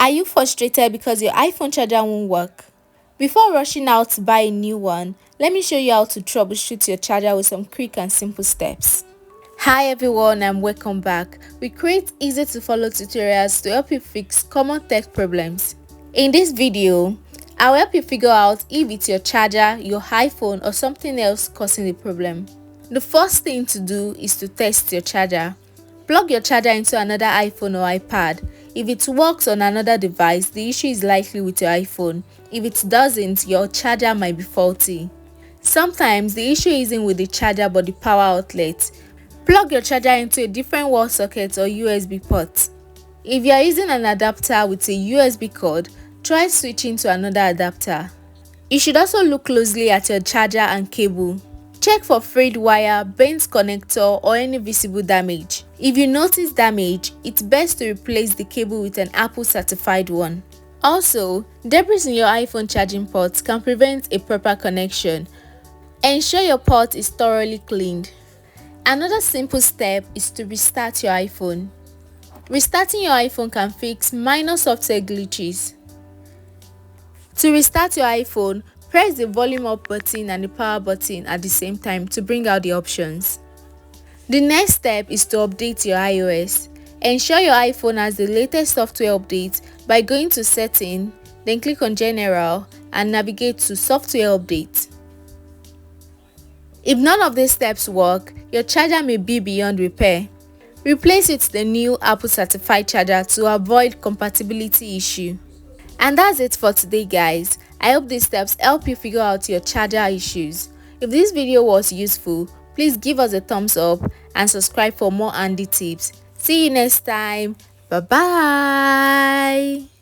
Are you frustrated because your iPhone charger won't work? Before rushing out to buy a new one, let me show you how to troubleshoot your charger with some quick and simple steps. Hi everyone and welcome back. We create easy to follow tutorials to help you fix common tech problems. In this video, I'll help you figure out if it's your charger, your iPhone or something else causing the problem. The first thing to do is to test your charger. Plug your charger into another iPhone or iPad. If it works on another device, the issue is likely with your iPhone. If it doesn't, your charger might be faulty. Sometimes the issue isn't with the charger but the power outlet. Plug your charger into a different wall socket or USB port. If you are using an adapter with a USB cord, try switching to another adapter. You should also look closely at your charger and cable. Check for frayed wire, bent connector or any visible damage. If you notice damage, it's best to replace the cable with an Apple certified one. Also, debris in your iPhone charging port can prevent a proper connection. Ensure your port is thoroughly cleaned. Another simple step is to restart your iPhone. Restarting your iPhone can fix minor software glitches. To restart your iPhone, press the volume up button and the power button at the same time to bring out the options. The next step is to update your iOS. Ensure your iPhone has the latest software update by going to Settings, then click on General and navigate to Software Update. If none of these steps work, your charger may be beyond repair. Replace it with the new Apple certified charger to avoid compatibility issue. And that's it for today guys. I hope these steps help you figure out your charger issues. If this video was useful, please give us a thumbs up and subscribe for more handy tips. See you next time. Bye bye.